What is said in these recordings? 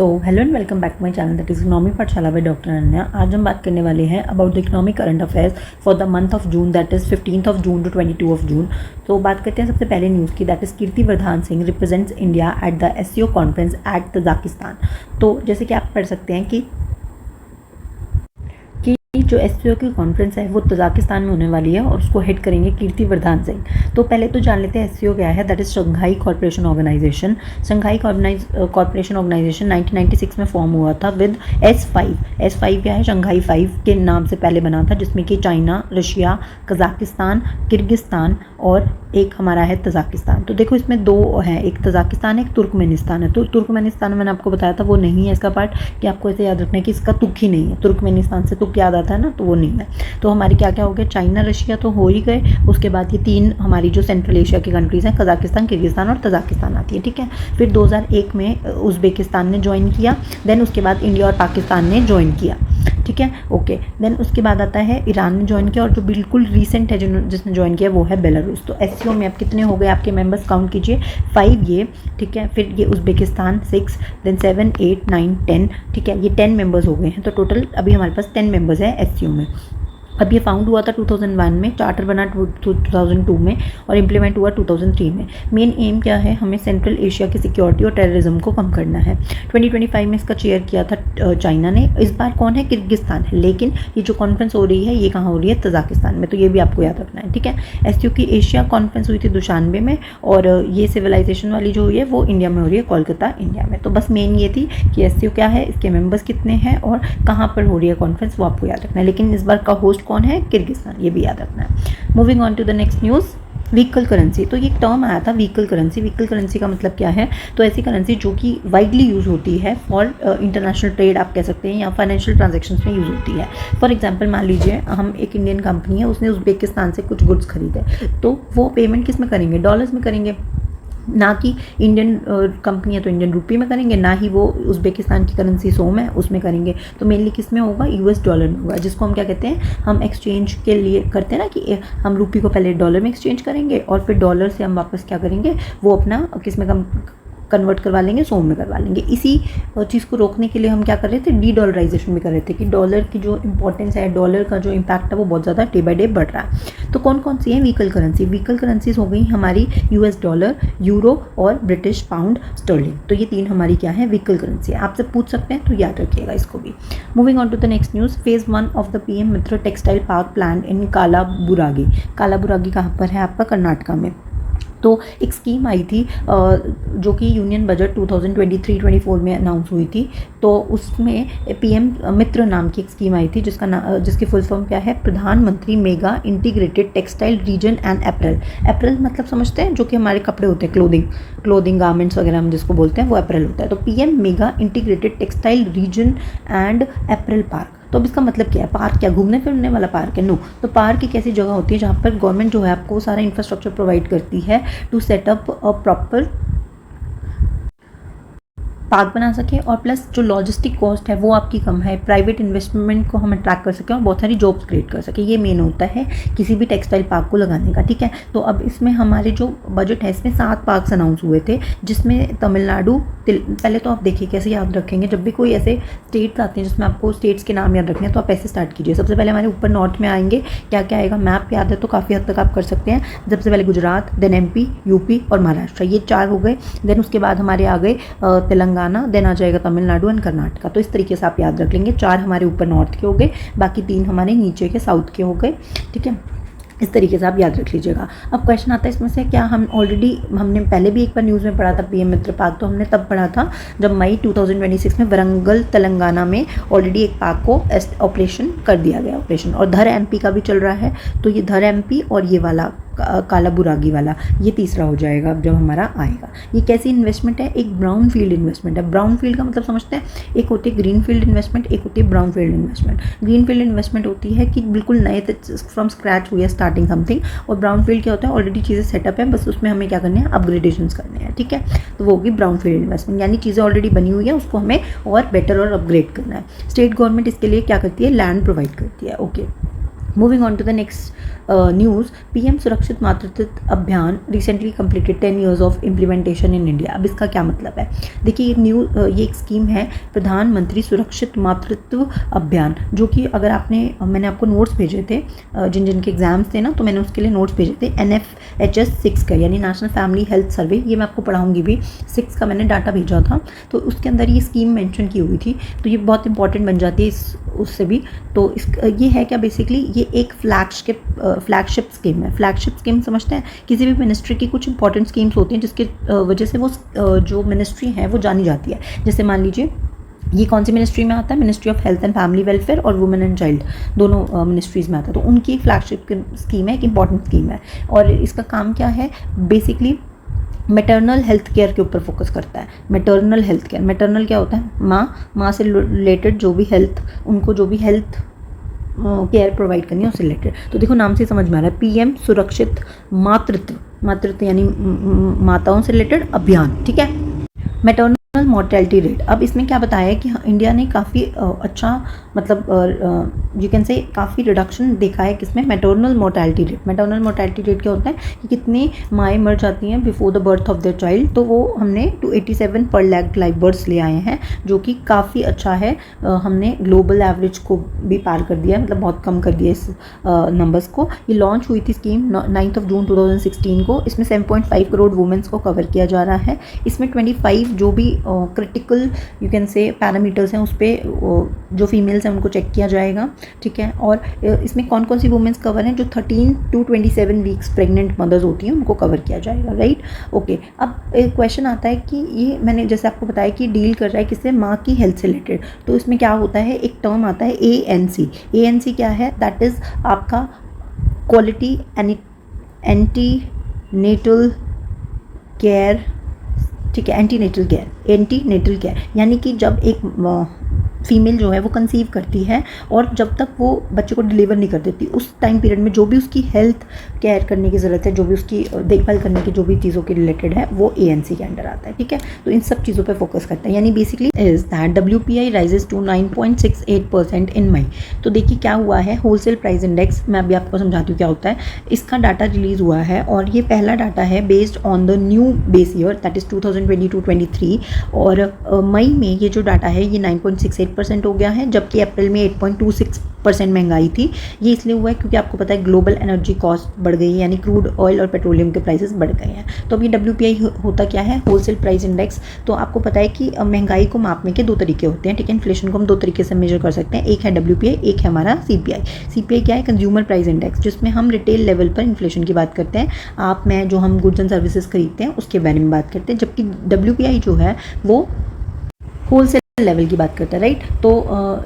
So hello and welcome back to my channel that is economy Pathshala by doctor Ananya. आज हम बात करने वाले हैं about the economic current affairs for the month of June, that is 15 June to 22 June. तो बात करते हैं सबसे पहले न्यूज़ की, that is Kirti Vardhan Singh represents India at the SCO conference at Tajikistan. तो जैसे कि आप पढ़ सकते हैं कि जो एससीओ की कॉन्फ्रेंस है वो तजाकिस्तान में होने वाली है और उसको हेड करेंगे कीर्ति वर्धान सिंह। तो पहले तो जान लेते हैं एससीओ क्या है। That is Shanghai corporation organization. Shanghai corporation organization 1996 में फॉर्म हुआ था विद S5 क्या है, शंघाई 5 के नाम से पहले बना था, जिसमें कि चाइना, रशिया, कजाकिस्तान, किर्गिस्तान और एक हमारा है तजाकिस्तान। तो देखो इसमें दो हैं, एक तजाकिस्तान है, एक तुर्कमेनिस्तान है। तो तुर्कमेनिस्तान मैंने आपको बताया था वो नहीं है इसका पार्ट, कि आपको ऐसे याद रखना है कि इसका तुक ही नहीं है। तुर्कमेनिस्तान से तुक याद आता है ना, तो वो नहीं है। तो हमारे क्या क्या हो गए, चाइना, रशिया तो हो ही गए। उसके बाद ये तीन हमारी जो सेंट्रल एशिया की कंट्रीज़ हैं, कजाकिस्तान, किर्गिस्तान और तजाकिस्तान आती है। ठीक है। फिर 2001 में उज़्बेकिस्तान ने ज्वाइन किया। देन उसके बाद इंडिया और पाकिस्तान ने ज्वाइन किया। ठीक है, ओके। देन उसके बाद आता है ईरान ने ज्वाइन किया, और जो बिल्कुल रीसेंट है जिसने ज्वाइन किया वो है बेलारूस। तो एससीओ में अब कितने हो गए आपके मेंबर्स, काउंट कीजिए, 5 ये। ठीक है, फिर ये उज़्बेकिस्तान 6, देन 7, 8, 9, 10। ठीक है, ये 10 मेंबर्स हो गए हैं। तो टोटल अभी हमारे पास 10 मेंबर्स हैं एससीओ में। अब ये फाउंड हुआ था 2001 में, चार्टर बना 2002 में और इम्प्लीमेंट हुआ 2003 में। मेन एम क्या है, हमें सेंट्रल एशिया की सिक्योरिटी और टेररिज्म को कम करना है। 2025 में इसका चेयर किया था चाइना ने। इस बार कौन है, किर्गिस्तान है। लेकिन ये जो कॉन्फ्रेंस हो रही है ये कहाँ हो रही है, तजाकिस्तान में। तो ये भी आपको याद रखना है। ठीक है। एससीओ की एशिया कॉन्फ्रेंस हुई थी दुशानबे में, और ये सिविलाइजेशन वाली जो हुई है वो इंडिया में हो रही है, कोलकाता, इंडिया में। तो बस मेन ये थी कि एससीओ क्या है, इसके मेंबर्स कितने हैं और कहाँ पर हो रही है कॉन्फ्रेंस, वो आपको याद रखना है। लेकिन इस बार का होस्ट कौन है, किर्गिस्तान, ये भी याद रखना है। Moving on to the next news, vehicle currency. तो ये एक टर्म आया था व्हीकल करेंसी। व्हीकल करेंसी का मतलब क्या है, तो ऐसी करेंसी जो कि वाइडली यूज़ होती है फॉर इंटरनेशनल ट्रेड आप कह सकते हैं, या फाइनेंशियल ट्रांजेक्शन्स में यूज़ होती है। फॉर एग्जांपल मान लीजिए हम एक इंडियन कंपनी है, उसने उज़्बेकिस्तान से कुछ गुड्स खरीदे, तो वो पेमेंट किस में करेंगे, डॉलर्स में करेंगे। ना कि इंडियन कंपनी है तो इंडियन रुपी में करेंगे, ना ही वो उज़्बेकिस्तान की करेंसी सोम है उसमें करेंगे। तो मेनली किस में होगा, यूएस डॉलर में होगा, जिसको हम क्या कहते हैं, हम एक्सचेंज के लिए करते हैं ना, कि हम रुपी को पहले डॉलर में एक्सचेंज करेंगे और फिर डॉलर से हम वापस क्या करेंगे, वो अपना किस में कन्वर्ट करवा लेंगे, सोम में करवा लेंगे। इसी चीज़ को रोकने के लिए हम क्या कर रहे थे, डी डॉलराइजेशन भी कर रहे थे, कि डॉलर की जो इंपॉर्टेंस है, डॉलर का जो इम्पैक्ट है वो बहुत ज़्यादा डे बाय डे बढ़ रहा है। तो कौन कौन सी है व्हीकल करेंसी, व्हीकल करेंसीज हो गई हमारी यूएस डॉलर, यूरो और ब्रिटिश पाउंड स्टर्लिंग। तो ये तीन हमारी क्या है, व्हीकल करेंसी है। आपसे पूछ सकते हैं, तो याद रखिएगा इसको भी। Moving on to the next news, phase 1 of the PM Mitra textile park plan in Kalaburagi. Kalaburagi कहाँ पर है आपका, कर्नाटका में। तो एक स्कीम आई थी जो कि यूनियन बजट 2023-24 में अनाउंस हुई थी। तो उसमें पीएम मित्र नाम की एक स्कीम आई थी, जिसकी फुल फॉर्म क्या है, प्रधानमंत्री mega integrated textile reason and apparel. Apparel मतलब समझते हैं, जो कि हमारे कपड़े होते हैं, क्लोथिंग गारमेंट्स वगैरह हम जिसको बोलते हैं, वो एपरल होता है। तो PM mega integrated textile reason and apparel park. तो अब इसका मतलब क्या है, पार्क क्या घूमने फिरने वाला पार्क है, नो। तो पार्क एक ऐसी जगह होती है जहाँ पर गवर्नमेंट जो है आपको सारा इंफ्रास्ट्रक्चर प्रोवाइड करती है to set up a proper park बना सके, और प्लस जो लॉजिस्टिक कॉस्ट है वो आपकी कम है, प्राइवेट इन्वेस्टमेंट को हम अट्रैक्ट कर सकें और बहुत सारी जॉब्स क्रिएट कर सके। ये मेन होता है किसी भी टेक्सटाइल पार्क को लगाने का। ठीक है। तो अब इसमें हमारे जो बजट है, इसमें 7 पार्क्स अनाउंस हुए थे, जिसमें तमिलनाडु, पहले तो आप देखिए कैसे याद रखेंगे, जब भी कोई ऐसे स्टेट्स आते हैं जिसमें आपको स्टेट्स के नाम याद रखने हैं, तो आप ऐसे स्टार्ट कीजिए। सबसे पहले हमारे ऊपर नॉर्थ में आएंगे, क्या क्या आएगा, मैप याद है तो काफ़ी हद तक आप कर सकते हैं। सबसे पहले गुजरात, देन एमपी, यूपी और महाराष्ट्र, ये 4 हो गए। देन उसके बाद हमारे आ गए तेलंगाना, देन आ जाएगा तमिलनाडु एंड कर्नाटका। तो इस तरीके से आप याद रख लेंगे। 4 हमारे ऊपर नॉर्थ के हो गए, बाकी 3 हमारे नीचे के साउथ के हो गए। ठीक है, इस तरीके से आप याद रख लीजिएगा। अब क्वेश्चन आता है इसमें से, क्या हमने पहले भी एक बार न्यूज़ में पढ़ा था पीएम मित्र पार्क, तो हमने तब पढ़ा था जब मई 2026 में वरंगल तेलंगाना में ऑलरेडी एक पार्क को ऑपरेशन कर दिया गया ऑपरेशन, और धर एमपी का भी चल रहा है। तो ये धर एमपी और ये वाला कालाबुरागी वाला, ये तीसरा हो जाएगा जब हमारा आएगा। ये कैसी इन्वेस्टमेंट है, एक ब्राउन फील्ड इन्वेस्टमेंट है। ब्राउन फील्ड का मतलब समझते हैं, एक होती है ग्रीन फील्ड इन्वेस्टमेंट, एक होती है brown field investment. Green field investment होती है कि बिल्कुल नए फ्रॉम स्क्रैच हुई है, स्टार्टिंग समथिंग। और ब्राउन फील्ड क्या होता है, ऑलरेडी चीज़ें सेटअप है, बस उसमें हमें क्या करने हैं, अपग्रेडेशंस करने हैं। ठीक है, तो वो होगी ब्राउन फील्ड इन्वेस्टमेंट, यानी चीज़ें ऑलरेडी बनी हुई है, उसको हमें और बेटर और अपग्रेड करना है। स्टेट गवर्नमेंट इसके लिए क्या करती है, लैंड प्रोवाइड करती है। Okay, Moving on to the next news, PM सुरक्षित मातृत्व अभियान recently completed 10 years of implementation in India. अब इसका क्या मतलब है, देखिए ये एक स्कीम है प्रधानमंत्री सुरक्षित मातृत्व अभियान, जो कि अगर मैंने आपको नोट्स भेजे थे जिन जिन के एग्जाम्स थे ना, तो मैंने उसके लिए नोट्स भेजे थे NFHS 6 का, यानी नेशनल फैमिली हेल्थ सर्वे। ये मैं आपको पढ़ाऊंगी भी, 6 का मैंने डाटा भेजा था, तो उसके अंदर ये स्कीम मेंशन की हुई थी, तो ये बहुत इंपॉर्टेंट बन जाती है उससे भी। तो ये है क्या, बेसिकली ये एक फ्लैगशिप स्कीम है। फ्लैगशिप स्कीम समझते हैं, किसी भी मिनिस्ट्री की कुछ इंपॉर्टेंट स्कीम्स होती हैं जिसके वजह से वो जो मिनिस्ट्री है वो जानी जाती है। जैसे मान लीजिए ये कौन सी मिनिस्ट्री में आता है, ministry of health and family welfare और वुमेन एंड चाइल्ड, दोनों मिनिस्ट्रीज में आता है। तो उनकी फ्लैगशिप स्कीम है, एक इंपॉर्टेंट स्कीम है, और इसका काम क्या है, बेसिकली मैटरनल हेल्थ केयर के ऊपर फोकस करता है। मैटरनल हेल्थ केयर, मैटरनल क्या होता है, माँ से रिलेटेड जो भी हेल्थ, उनको जो भी हेल्थ केयर प्रोवाइड करनी है उससे रिलेटेड। तो देखो नाम से समझ में आ रहा है, पीएम सुरक्षित मातृत्व यानी माताओं से रिलेटेड अभियान, ठीक है। मैटरनल मोर्टेलिटी रेट, अब इसमें क्या बताया है कि इंडिया ने काफ़ी अच्छा, मतलब यू कैन से काफ़ी रिडक्शन देखा है किसमें, maternal mortality rate. Maternal mortality rate क्या होता है कि कितनी माएँ मर जाती हैं before the birth of their child, तो वो हमने 287 पर लाख लाइव बर्थ्स ले आए हैं, जो कि काफ़ी अच्छा है। हमने ग्लोबल एवरेज को भी पार कर दिया है, मतलब बहुत कम कर दिया इस नंबर्स को। ये लॉन्च हुई थी स्कीम 9 जून 2016 को। इसमें 7.5 करोड़ वुमेन्स को कवर किया जा रहा है। इसमें 25 जो भी critical you can say parameters हैं, उस पर जो फीमेल्स हैं उनको चेक किया जाएगा, ठीक है। और इसमें कौन कौन सी वुमेन्स कवर हैं, जो 13 to 27 वीक्स प्रेग्नेंट मदर्स होती हैं उनको कवर किया जाएगा, राइट, ओके। अब एक क्वेश्चन आता है कि ये मैंने जैसे आपको बताया कि डील कर रहा है किससे, माँ की हेल्थ से रिलेटेड। तो इसमें क्या होता है, एक टर्म आता है ANC क्या है, दैट इज़ आपका क्वालिटी एंटी नेटल केयर, ठीक है, एंटीनेटल केयर, यानी कि जब एक फीमेल जो है वो कंसीव करती है और जब तक वो बच्चे को डिलीवर नहीं कर देती, उस टाइम पीरियड में जो भी उसकी हेल्थ केयर करने की ज़रूरत है, जो भी उसकी देखभाल करने की जो भी चीज़ों के रिलेटेड है, वो ANC के अंडर आता है, ठीक है। तो इन सब चीज़ों पे फोकस करता है, यानी basically is that WPI rises to 9.68% in मई। तो देखिए क्या हुआ है, होलसेल प्राइस इंडेक्स, मैं अभी आपको समझाती हूँ क्या होता है। इसका डाटा रिलीज़ हुआ है और ये पहला डाटा है based on the new base year, that is 2022-23, और मई में ये जो डाटा है ये 9.68% हो गया है, जबकि अप्रैल में 8.26% महंगाई थी। ये इसलिए हुआ है क्योंकि आपको पता है ग्लोबल एनर्जी कॉस्ट बढ़ गई है, यानी क्रूड ऑयल और पेट्रोलियम के प्राइसेस बढ़ गए हैं। तो अभी WPI होता क्या है, होलसेल प्राइस इंडेक्स। तो आपको पता है कि महंगाई को मापने के दो तरीके होते हैं, ठीक है। इन्फ्लेशन को हम दो तरीके से मेजर कर सकते हैं, एक है WPI, एक है हमारा CPI क्या है, कंज्यूमर प्राइस इंडेक्स, जिसमें हम रिटेल लेवल पर इन्फ्लेशन की बात करते हैं, आप मैं जो हम गुड्स एंड सर्विसेज खरीदते हैं उसके बारे में बात करते हैं, जबकि WPI जो है वो होलसेल लेवल की बात करता है, राइट। तो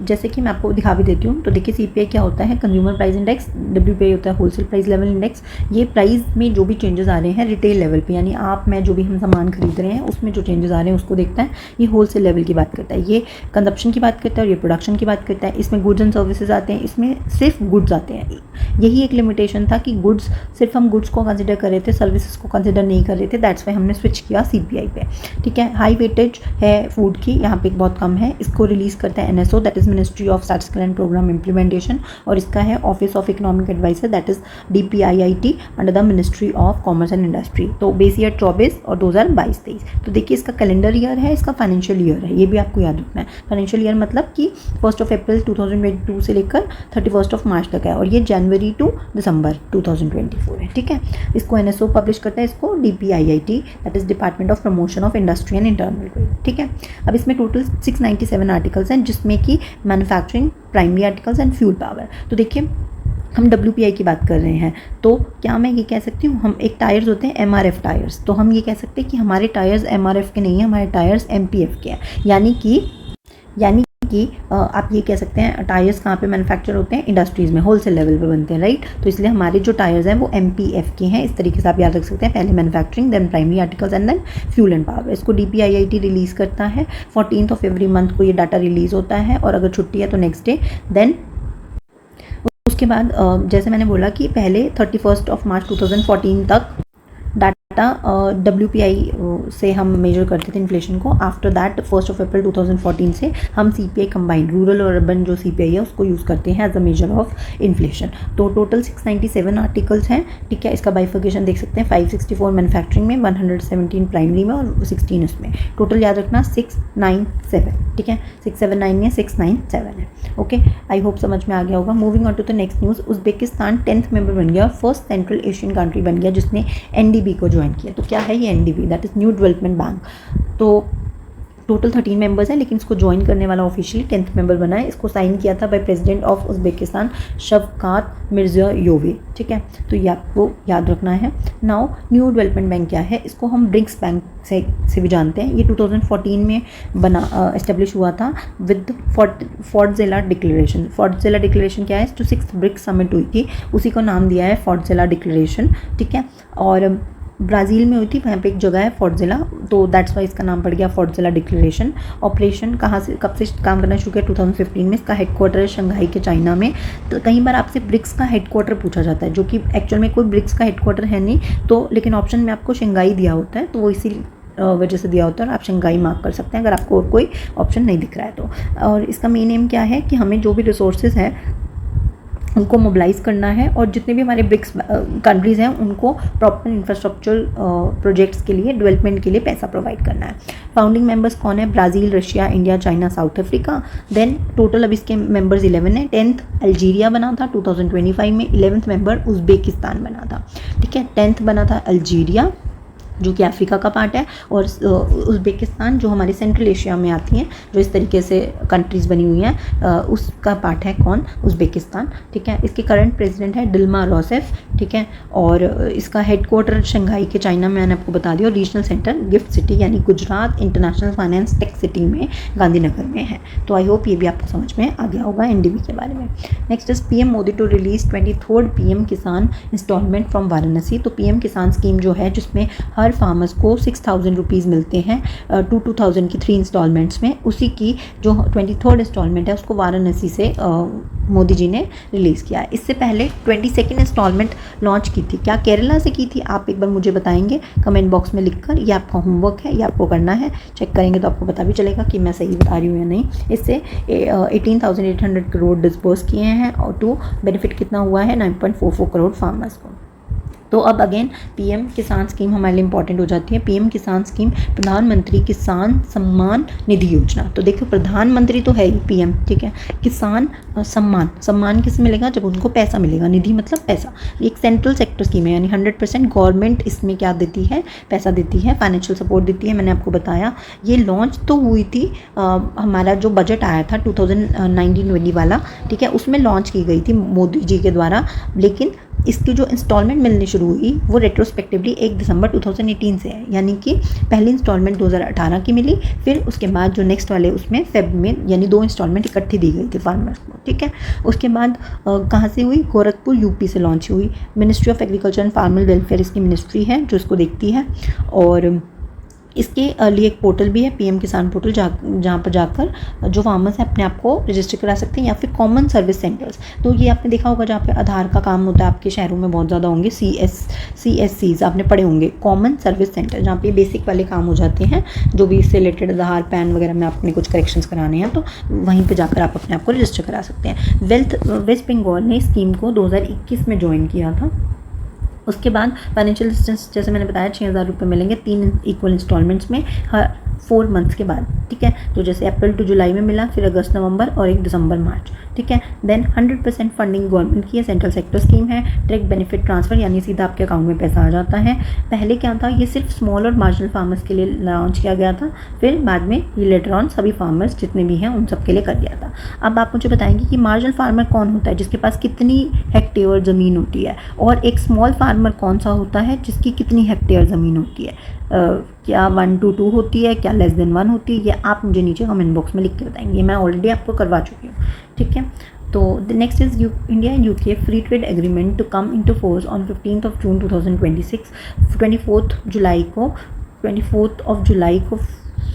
जैसे कि मैं आपको दिखा भी देती हूँ, तो देखिए CPI क्या होता है, कंज्यूमर प्राइस इंडेक्स, WPI होता है होलसेल प्राइस लेवल इंडेक्स। ये प्राइस में जो भी चेंजेस आ रहे हैं रिटेल लेवल पे, यानी आप मैं जो भी हम सामान खरीद रहे हैं उसमें जो चेंजेस आ रहे हैं उसको देखता है। ये होलसेल लेवल की बात करता है, ये कंजप्शन की बात करता है और ये प्रोडक्शन की बात करता है। इसमें गुड्स एंड सर्विसेज आते हैं, इसमें सिर्फ गुड्स आते हैं। यही एक लिमिटेशन था कि गुड्स सिर्फ हम गुड्स को कंसिडर कर रहे थे, सर्विसेज को कंसिडर नहीं कर रहे थे, दैट्स वाई हमने स्विच किया CPI पे, ठीक है। हाई वेटेज है फूड की, यहाँ पे बहुत कम है। इसको रिलीज करता है NSO, that is ministry of statistical and program implementation, और इसका है office of economic adviser, that is DPIIT under the ministry of commerce and industry. तो बेस ईयर 24 और 2022-23। तो देखिए इसका कैलेंडर ईयर है, इसका फाइनेंशियल ईयर है, ये भी आपको याद रखना है। फाइनेंशियल ईयर मतलब कि 1 अप्रैल 2022 से लेकर 31 मार्च तक है, और ये जनवरी टू दिसंबर 2024 है, ठीक है। इसको NSO पब्लिश करता है, इसको DPIIT, that is department of promotion of industry and internal trade, ठीक है। अब इसमें टोटल 697 आर्टिकल्स हैं, जिसमें कि manufacturing, primary articles and fuel power. तो देखिए हम WPI की बात कर रहे हैं, तो क्या मैं ये कह सकती हूँ, हम एक टायर्स होते हैं MRF टायर्स, तो हम ये कह सकते हैं कि हमारे टायर्स MRF के नहीं हैं, हमारे टायर्स MPF के हैं। यानी कि आप ये कह सकते हैं टायर्स कहाँ पे मैन्युफैक्चर होते हैं, इंडस्ट्रीज़ में, होलसेल लेवल पे बनते हैं, राइट। तो इसलिए हमारे जो टायर्स हैं वो MPF के हैं। इस तरीके से आप याद रख सकते हैं, पहले manufacturing, then primary articles and then fuel and power. इसको DPIIT रिलीज़ करता है, 14th ऑफ एवरी मंथ को ये डाटा रिलीज़ होता है, और अगर छुट्टी है तो नेक्स्ट डे। देन उसके बाद जैसे मैंने बोला कि पहले 31 मार्च 2014 तक डाटा WPI से हम मेजर करते थे इन्फ्लेशन को। आफ्टर दैट 1 अप्रैल 2014 से हम CPI कंबाइंड रूरल और अर्बन जो CPI है उसको यूज़ करते हैं as a measure of inflation. तो टोटल 697 आर्टिकल्स हैं, ठीक है। इसका बाइफिकेशन देख सकते हैं, 564 मैन्युफैक्चरिंग में, 117 प्राइमरी में और 16 उसमें। टोटल याद रखना 697, ठीक है। 679 में 697 है। ओके, आई होप समझ में आ गया होगा। Moving on to the next news, Uzbekistan 10th member बन गया, फर्स्ट सेंट्रल एशियन कंट्री बन गया जिसने NDB को ज्वाइन किया। तो क्या है ये NDB? That is new development bank. तो टोटल 13 मेंबर्स हैं, लेकिन इसको ज्वाइन करने वाला ऑफिशियली 10th मेंबर बना है। इसको साइन किया था by president of Uzbekistan Shavkat Mirziyoyev, ठीक है। तो ये आपको याद रखना है। नाउ न्यू डेवलपमेंट बैंक क्या है? इसको हम ब्रिक्स बैंक से भी जानते हैं। ये 2014 में बना एस्टेब्लिश हुआ था विद फोर्टज़ेला डिक्लेरेशन। फोर्टज़ेला डिक्लेरेशन क्या है? जो 6th ब्रिक्स समिट हुई थी उसी को नाम दिया है फोर्टज़ेला डिक्लेरेशन, ठीक है। और ब्राज़ील में हुई थी, वहाँ पे एक जगह है फोर्टज़ेला, तो दैट्स वाई इसका नाम पड़ गया फोर्टज़ेला डिक्लेरेशन। ऑपरेशन कहाँ से कब से काम करना शुरू किया? 2015 में। इसका हेडक्वार्टर है शंघाई के चाइना में। तो कई बार आपसे ब्रिक्स का हेडक्वार्टर पूछा जाता है, जो कि एक्चुअल में कोई ब्रिक्स का हेडक्वार्टर है नहीं, तो लेकिन ऑप्शन में आपको शंघाई दिया होता है, तो वो इसी वजह से दिया होता है और आप शंघाई मार्क कर सकते हैं अगर आपको और कोई ऑप्शन नहीं दिख रहा है तो। और इसका मेन एम क्या है कि हमें जो भी रिसोर्सेज हैं उनको मोबिलाइज़ करना है और जितने भी हमारे ब्रिक्स कंट्रीज़ हैं उनको प्रॉपर इंफ्रास्ट्रक्चर प्रोजेक्ट्स के लिए, डेवलपमेंट के लिए पैसा प्रोवाइड करना है। फाउंडिंग मेंबर्स कौन है? Brazil, Russia, India, China, South Africa. Then total अब इसके मेंबर्स 11 है। 10th अल्जीरिया बना था 2025 में। 11th मेंबर उज़्बेकिस्तान बना था, ठीक है। 10th बना था अल्जीरिया जो कि अफ्रीका का पार्ट है, और उज़्बेकिस्तान जो हमारे सेंट्रल एशिया में आती हैं, जो इस तरीके से कंट्रीज़ बनी हुई हैं, उसका पार्ट है कौन? उज़्बेकिस्तान, ठीक है। इसके करंट प्रेसिडेंट है दिल्मा रोसेफ, ठीक है। और इसका हेडक्वार्टर शंघाई के चाइना में, मैंने आपको बता दिया, और रीजनल सेंटर गिफ्ट सिटी यानी Gujarat international finance tech city में, गांधीनगर में है। तो आई होप ये भी आपको समझ में आ गया होगा NDB के बारे में। Next is PM Modi to release 23rd PM Kisan installment from Varanasi. तो PM किसान स्कीम जो है, जिसमें हर फार्मर्स को 6,000 रुपीज़ मिलते हैं 2,000 की 3 इंस्टॉलमेंट्स में, उसी की जो 23rd इंस्टॉलमेंट है उसको वाराणसी से मोदी जी ने रिलीज़ किया है। इससे पहले 22nd इंस्टॉलमेंट लॉन्च की थी। क्या केरला से की थी? आप एक बार मुझे बताएंगे कमेंट बॉक्स में लिखकर। ये आपका होमवर्क है, ये आपको करना है। चेक करेंगे तो आपको पता भी चलेगा कि मैं सही बता रही हूँ या नहीं। इससे 18,800 करोड़ डिस्बर्स किए हैं और टू बेनिफिट कितना हुआ है? 9.44 करोड़ फार्मर्स को। तो अब अगेन PM किसान स्कीम हमारे लिए इंपॉर्टेंट हो जाती है। PM किसान स्कीम प्रधानमंत्री किसान सम्मान निधि योजना। तो देखो प्रधानमंत्री तो है ही PM, ठीक है। किसान सम्मान किस मिलेगा? जब उनको पैसा मिलेगा। निधि मतलब पैसा। ये एक सेंट्रल सेक्टर स्कीम है, यानी 100% गवर्नमेंट इसमें क्या देती है? पैसा देती है, फाइनेंशियल सपोर्ट देती है। मैंने आपको बताया ये लॉन्च तो हुई थी, हमारा जो बजट आया था 2019-20 वाला, ठीक है, उसमें लॉन्च की गई थी मोदी जी के द्वारा। लेकिन इसकी जो इंस्टॉलमेंट मिलनी शुरू हुई वो रेट्रोस्पेक्टिवली 1 दिसंबर 2018 से है, यानी कि पहली इंस्टॉलमेंट 2018 की मिली, फिर उसके बाद जो नेक्स्ट वाले उसमें फेब में, यानी 2 इंस्टॉलमेंट इकट्ठी दी गई थी फार्मर्स को, ठीक है। उसके बाद कहाँ से हुई? गोरखपुर UP से लॉन्च हुई। Ministry of agriculture and farmer welfare इसकी मिनिस्ट्री है जो इसको देखती है। और इसके लिए एक पोर्टल भी है, PM किसान पोर्टल, जहाँ पर जाकर जो फार्मर्स हैं अपने आप को रजिस्टर करा सकते हैं, या फिर कॉमन सर्विस सेंटर्स। तो ये आपने देखा होगा जहाँ पे आधार का काम होता है, आपके शहरों में बहुत ज़्यादा होंगे, CSCs आपने पढ़े होंगे, कॉमन सर्विस सेंटर, जहाँ पे बेसिक वाले काम हो जाते हैं, जो भी इससे रिलेटेड आधार पैन वगैरह में आपने कुछ करेक्शंस कराने हैं, तो वहीं पर जाकर आप अपने आप को रजिस्टर करा सकते हैं। वेस्ट बंगाल ने स्कीम को 2021 में ज्वाइन किया था। उसके बाद फाइनेंशियल असिस्टेंस जैसे मैंने बताया 6,000 रुपये मिलेंगे 3 इक्वल इंस्टॉलमेंट्स में हर 4 मंथ्स के बाद, ठीक है। तो जैसे अप्रैल टू जुलाई में मिला, फिर अगस्त नवंबर और 1 दिसंबर मार्च, ठीक है। देन 100% फंडिंग गवर्नमेंट की है, सेंट्रल सेक्टर स्कीम है। डायरेक्ट बेनिफिट ट्रांसफ़र यानी सीधा आपके अकाउंट में पैसा आ जाता है। पहले क्या था, ये सिर्फ स्मॉल और मार्जिनल फार्मर्स के लिए लॉन्च किया गया था, फिर बाद में ये लेटर ऑन सभी फार्मर्स जितने भी हैं उन सब के लिए कर दिया था। अब आप मुझे बताएंगे कि मार्जिनल फार्मर कौन होता है, जिसके पास कितनी हेक्टेयर ज़मीन होती है, और एक स्मॉल फार्मर कौन सा होता है जिसकी कितनी हेक्टेयर ज़मीन होती है। क्या 1 to 2 होती है, क्या लेस देन 1 होती है, ये आप मुझे नीचे कमेंट बॉक्स में लिख के बताएंगे। मैं ऑलरेडी आपको करवा चुकी हूँ, ठीक है। तो the next is India and UK free trade agreement to come into force on 15th June 2026। 24th जुलाई को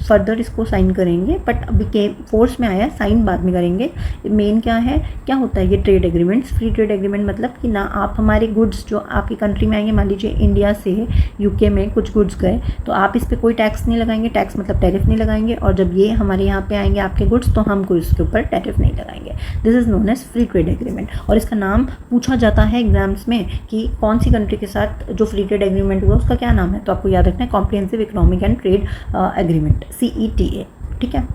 फर्दर इसको साइन करेंगे, बट अभी के फोर्स में आया, साइन बाद में करेंगे। मेन क्या है, क्या होता है ये trade agreements? Free trade agreement मतलब कि ना आप हमारे गुड्स जो आपकी कंट्री में आएंगे, मान लीजिए इंडिया से यूके में कुछ गुड्स गए, तो आप इस पर कोई टैक्स नहीं लगाएंगे, टैक्स मतलब टैरिफ नहीं लगाएंगे, और जब ये हमारे यहाँ पे आएंगे आपके गुड्स, तो हम कोई इसके ऊपर टैरिफ नहीं लगाएंगे। This is known as free trade agreement. और इसका नाम पूछा जाता है एग्जाम्स में कि कौन सी कंट्री के साथ जो फ्री ट्रेड एग्रीमेंट हुआ उसका क्या नाम है, तो आपको याद रखना है comprehensive economic and trade agreement, CETA, ठीक है।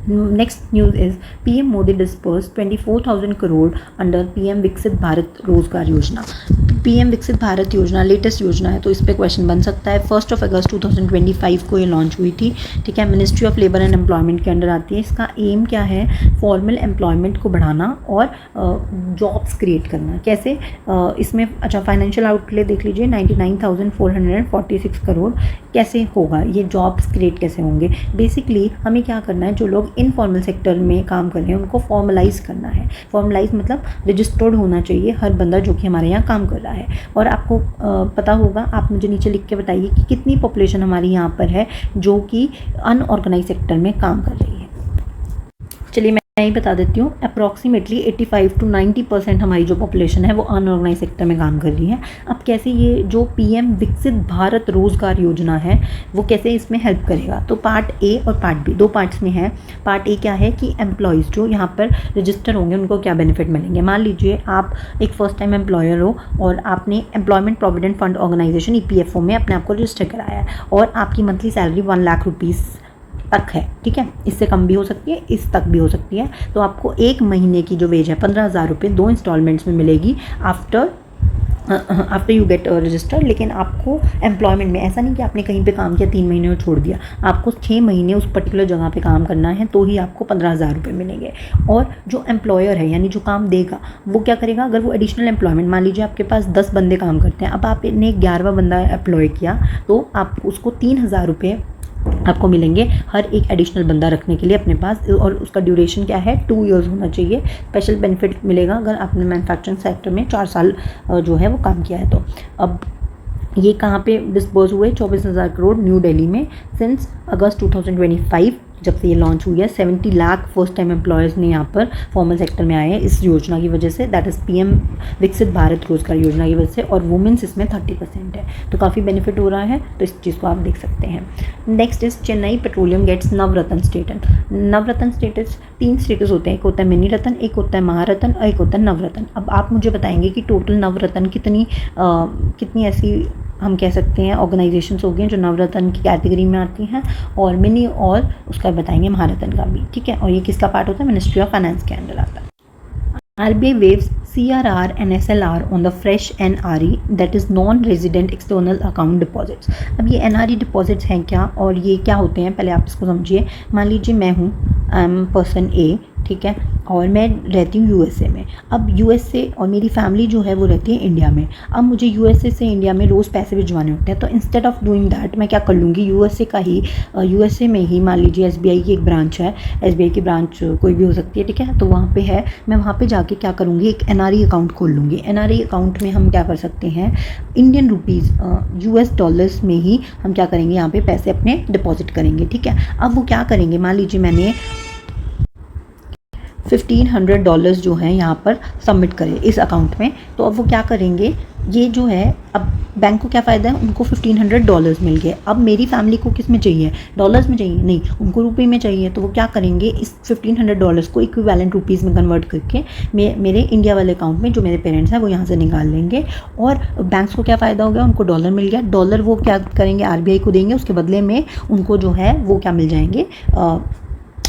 Next news is PM Modi disperse 24,000 crore under PM विकसित भारत रोजगार योजना। PM विकसित भारत योजना लेटेस्ट योजना है, तो इस पर क्वेश्चन बन सकता है। 1 अगस्त 2025 को ये लॉन्च हुई थी, ठीक है। Ministry of labour and employment के अंडर आती है। इसका एम क्या है, फॉर्मल एम्प्लॉयमेंट को बढ़ाना और जॉब्स क्रिएट करना। कैसे, इसमें अच्छा फाइनेंशियल आउटले देख लीजिए 99,446 करोड़। कैसे होगा ये जॉब्स क्रिएट, कैसे होंगे? बेसिकली हमें क्या करना है, जो लोग इनफॉर्मल सेक्टर में काम कर रहे हैं उनको फॉर्मलाइज करना है। फॉर्मलाइज मतलब रजिस्टर्ड होना चाहिए हर बंदा जो कि हमारे यहाँ काम कर रहा है। और आपको पता होगा, आप मुझे नीचे लिख के बताइए कि कितनी पॉपुलेशन हमारी यहाँ पर है जो कि अनऑर्गेनाइज सेक्टर में काम कर रही है। चलिए मैं ही बता देती हूँ, अप्रॉक्सीमेटली 85 to 90% हमारी जो पॉपुलेशन है वो अनऑर्गेनाइज सेक्टर में काम कर रही है। अब कैसे ये जो PM विकसित भारत रोजगार योजना है वो कैसे इसमें हेल्प करेगा, तो पार्ट ए और पार्ट बी, दो पार्ट्स में है। पार्ट ए क्या है कि एम्प्लॉयज़ जो यहाँ पर रजिस्टर होंगे उनको क्या बेनिफिट मिलेंगे। मान लीजिए आप एक फर्स्ट टाइम एम्प्लॉयर हो और आपने employment provident fund organization EPFO में अपने आप को रजिस्टर कराया है और आपकी मंथली सैलरी 1 लाख रुपीज़ तक है, ठीक है। इससे कम भी हो सकती है, इस तक भी हो सकती है। तो आपको एक महीने की जो वेज है 15,000 रुपये 2 इंस्टॉलमेंट्स में मिलेगी आफ्टर यू गेट रजिस्टर। लेकिन आपको एम्प्लॉयमेंट में ऐसा नहीं कि आपने कहीं पे काम किया 3 महीने और छोड़ दिया, आपको 6 महीने उस पर्टिकुलर जगह पे काम करना है, तो ही आपको 15,000 रुपये मिलेंगे। और जो एम्प्लॉयर है यानी जो काम देगा वो क्या करेगा, अगर वो एडिशनल एम्प्लॉयमेंट, मान लीजिए आपके पास 10 बंदे काम करते हैं, अब आपने 11वां बंदा एम्प्लॉय किया तो आप उसको 3,000 रुपये आपको मिलेंगे हर एक एडिशनल बंदा रखने के लिए अपने पास। और उसका ड्यूरेशन क्या है, 2 इयर्स होना चाहिए। स्पेशल बेनिफिट मिलेगा अगर आपने मैन्युफैक्चरिंग सेक्टर में 4 साल जो है वो काम किया है। तो अब ये कहाँ पे डिस्बर्स हुए, 24,000 करोड़ न्यू दिल्ली में सिंस अगस्त 2025 जब से ये लॉन्च हुई है। 70 लाख फर्स्ट टाइम एम्प्लॉयज़ ने यहाँ पर फॉर्मल सेक्टर में आए हैं इस योजना की वजह से, दैट इज़ PM विकसित भारत रोजगार योजना की वजह से। और वुमेंस इसमें 30% है, तो काफ़ी बेनिफिट हो रहा है, तो इस चीज़ को आप देख सकते हैं। Next is Chennai petroleum gets Navratna status. Navratna status, 3 status होते हैं, एक होता है मिनी रत्न, एक होता है महारत्न और एक होता है नवरत्न। अब आप मुझे बताएंगे कि टोटल नवरत्न कितनी ऐसी हम कह सकते हैं ऑर्गेनाइजेशंस हो गए जो नवरत्न की कैटेगरी में आती हैं, और मिनी और उसका बताएंगे महारत्न का भी, ठीक है। और ये किसका पार्ट होता है, मिनिस्ट्री ऑफ फाइनेंस के अंडर आता है। RBI waves CRR and SLR on the fresh NRE that is non-resident external account deposits। अब ये NRE deposits हैं क्या और ये क्या होते हैं, पहले आप इसको समझिए। मान लीजिए मैं हूँ पर्सन A, ठीक है, और मैं रहती हूँ USA में। अब USA और मेरी फैमिली जो है वो रहती है इंडिया में। अब मुझे USA से इंडिया में रोज़ पैसे भिजवाने होते हैं, तो इंस्टेड ऑफ डूइंग दैट मैं क्या कर लूँगी, USA में ही मान लीजिए SBI की एक ब्रांच है, SBI की ब्रांच कोई भी हो सकती है, ठीक है, तो वहाँ पे है, मैं वहाँ पे जाके क्या करूँगी, एक NRE अकाउंट खोल लूँगी। NRE अकाउंट में हम क्या कर सकते हैं, इंडियन रुपीज़ US डॉलर्स में ही हम क्या करेंगे, यहाँ पे पैसे अपने डिपॉजिट करेंगे, ठीक है। अब वो क्या करेंगे, मान लीजिए मैंने $1,500 जो है यहाँ पर सबमिट करें इस अकाउंट में, तो अब वो क्या करेंगे, ये जो है अब बैंक को क्या फ़ायदा है, उनको $1,500 मिल गए। अब मेरी फैमिली को किस में चाहिए, डॉलर्स में चाहिए, नहीं, उनको रुपये में चाहिए। तो वो क्या करेंगे, इस $1,500 को इक्विवेलेंट रुपीज़ में कन्वर्ट करके मेरे इंडिया वाले अकाउंट में जो मेरे पेरेंट्स हैं वो यहाँ से निकाल लेंगे। और बैंक्स को क्या फ़ायदा हो गया, उनको डॉलर मिल गया। डॉलर वो क्या करेंगे, RBI को देंगे, उसके बदले में उनको जो है वो क्या मिल जाएंगे,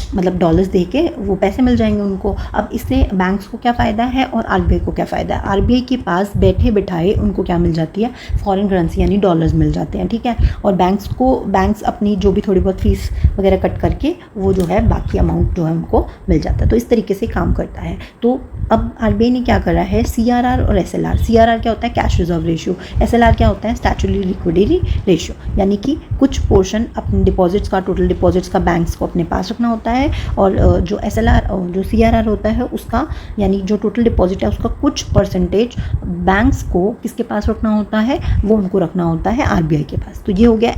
मतलब डॉलर्स दे के वो पैसे मिल जाएंगे उनको। अब इससे बैंक्स को क्या फ़ायदा है और RBI को क्या फ़ायदा है, RBI के पास बैठे बिठाए उनको क्या मिल जाती है, फॉरेन करेंसी यानी डॉलर्स मिल जाते हैं, ठीक है। और बैंक्स अपनी जो भी थोड़ी बहुत फीस वगैरह कट करके वो जो है बाकी अमाउंट जो है उनको मिल जाता है। तो इस तरीके से काम करता है। तो अब RBI ने क्या करा है, CRR और SLR। CRR क्या होता है, कैश रिजर्व रेशियो। SLR क्या होता है, स्टैट्यूटरी लिक्विडिटी रेशियो, यानी कि कुछ पोर्शन अपने डिपॉजिट्स का, टोटल डिपॉजिट्स का बैंक्स को अपने पास रखना होता है, है और जो SLR जो CRR होता है उसका, यानी जो टोटल डिपॉजिट है उसका कुछ परसेंटेज बैंक्स को किसके पास रखना होता है, वो उनको रखना होता है RBI के पास। तो ये हो गया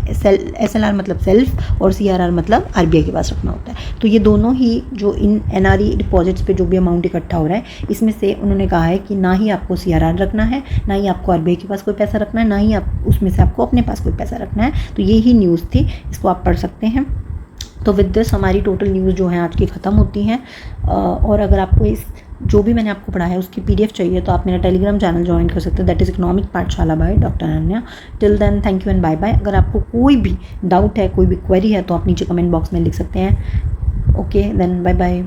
SLR मतलब सेल्फ और CRR मतलब RBI के पास रखना होता है। तो ये दोनों ही जो इन NRE डिपॉजिट्स पे जो भी अमाउंट इकट्ठा हो रहा है इसमें से उन्होंने कहा है कि ना ही आपको CRR रखना है, ना ही आपको RBI के पास कोई पैसा रखना है, ना ही आप उसमें से आपको अपने पास कोई पैसा रखना है। तो ये ही न्यूज़ थी, इसको आप पढ़ सकते हैं। तो विद दिस हमारी टोटल न्यूज़ जो है आज की ख़त्म होती हैं। और अगर आपको इस जो भी मैंने आपको पढ़ाया है उसकी PDF चाहिए तो आप मेरा टेलीग्राम चैनल ज्वाइन कर सकते हैं, that is economic Pathshala by doctor Ananya. Till then thank you and bye bye. अगर आपको कोई भी डाउट है, कोई भी क्वेरी है तो आप नीचे कमेंट बॉक्स में लिख सकते हैं। Okay then bye bye.